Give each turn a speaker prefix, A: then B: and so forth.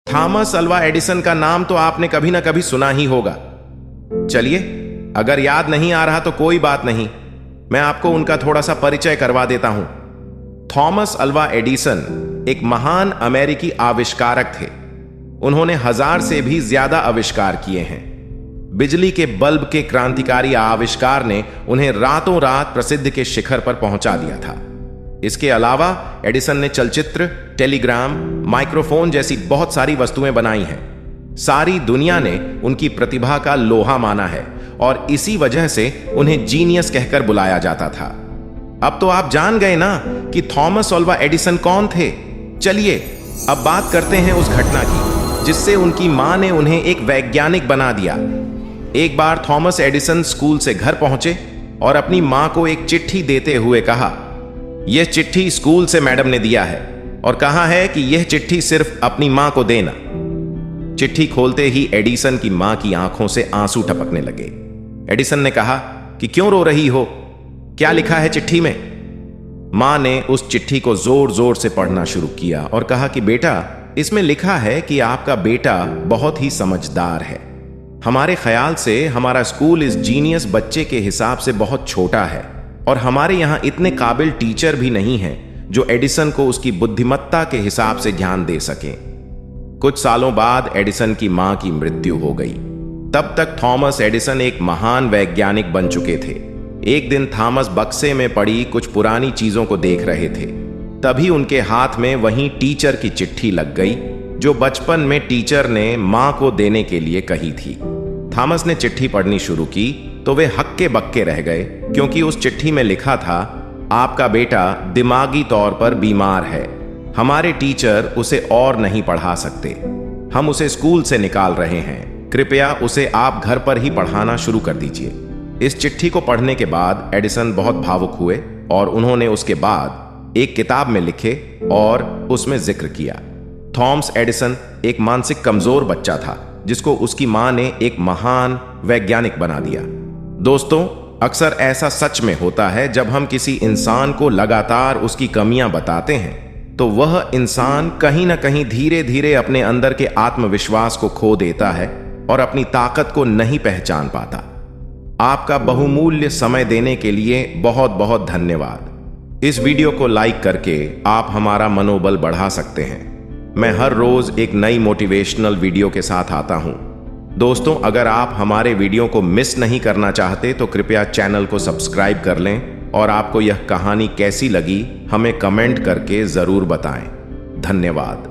A: Thomas Alva Edison का नाम तो आपने कभी ना कभी सुना ही होगा। चलिए, अगर याद नहीं आ रहा तो कोई बात नहीं, मैं आपको उनका थोड़ा सा परिचय करवा देता हूं। थॉमस अल्वा एडिसन एक महान अमेरिकी आविष्कारक थे। उन्होंने 1000 से भी ज्यादा आविष्कार किए हैं। बिजली के बल्ब के क्रांतिकारी आविष्कार ने उन्हें रातों रात प्रसिद्धि के शिखर पर पहुंचा दिया था। इसके अलावा एडिसन ने चलचित्र, टेलीग्राम, माइक्रोफोन जैसी बहुत सारी वस्तुएं बनाई हैं। सारी दुनिया ने उनकी प्रतिभा का लोहा माना है और इसी वजह से उन्हें जीनियस कहकर बुलाया जाता था। अब तो आप जान गए ना कि थॉमस अल्वा एडिसन कौन थे। चलिए अब बात करते हैं उस घटना की जिससे उनकी मां ने उन्हें एक वैज्ञानिक बना दिया। एक बार थॉमस एडिसन स्कूल से घर पहुंचे और अपनी मां को एक चिट्ठी देते हुए कहा, यह चिट्ठी स्कूल से मैडम ने दिया है और कहा है कि यह चिट्ठी सिर्फ अपनी मां को देना। चिट्ठी खोलते ही एडिसन की मां की आंखों से आंसू टपकने लगे। एडिसन ने कहा कि क्यों रो रही हो, क्या लिखा है चिट्ठी में? मां ने उस चिट्ठी को जोर जोर से पढ़ना शुरू किया और कहा कि बेटा, इसमें लिखा है कि आपका बेटा बहुत ही समझदार है। हमारे ख्याल से हमारा स्कूल इस जीनियस बच्चे के हिसाब से बहुत छोटा है और हमारे यहां इतने काबिल टीचर भी नहीं हैं जो एडिसन को उसकी बुद्धिमत्ता के हिसाब से ज्ञान दे सकें। कुछ सालों बाद एडिसन की मां की मृत्यु हो गई। तब तक थॉमस एडिसन एक महान वैज्ञानिक बन चुके थे। एक दिन थॉमस बक्से में पड़ी कुछ पुरानी चीजों को देख रहे थे। तभी उनके हाथ में वहीं टीचर की चिट्ठी लग गई जो बचपन में टीचर ने मां को देने के लिए कही थी। थॉमस ने चिट्ठी पढ़नी शुरू की तो वे हक्के बक्के रह गए, क्योंकि उस चिट्ठी में लिखा था, आपका बेटा दिमागी तौर पर बीमार है, हमारे टीचर उसे और नहीं पढ़ा सकते, हम उसे स्कूल से निकाल रहे हैं, कृपया उसे आप घर पर ही पढ़ाना शुरू कर दीजिए। इस चिट्ठी को पढ़ने के बाद एडिसन बहुत भावुक हुए और उन्होंने उसके बाद एक किताब में लिखे और उसमें जिक्र किया। थॉमस एडिसन एक मानसिक कमजोर बच्चा था जिसको उसकी मां ने एक महान वैज्ञानिक बना दिया। दोस्तों, अक्सर ऐसा सच में होता है, जब हम किसी इंसान को लगातार उसकी कमियां बताते हैं तो वह इंसान कहीं ना कहीं धीरे धीरे अपने अंदर के आत्मविश्वास को खो देता है और अपनी ताकत को नहीं पहचान पाता। आपका बहुमूल्य समय देने के लिए बहुत बहुत धन्यवाद। इस वीडियो को लाइक करके आप हमारा मनोबल बढ़ा सकते हैं। मैं हर रोज एक नई मोटिवेशनल वीडियो के साथ आता हूं। दोस्तों, अगर आप हमारे वीडियो को मिस नहीं करना चाहते तो कृपया चैनल को सब्सक्राइब कर लें और आपको यह कहानी कैसी लगी हमें कमेंट करके जरूर बताएं। धन्यवाद।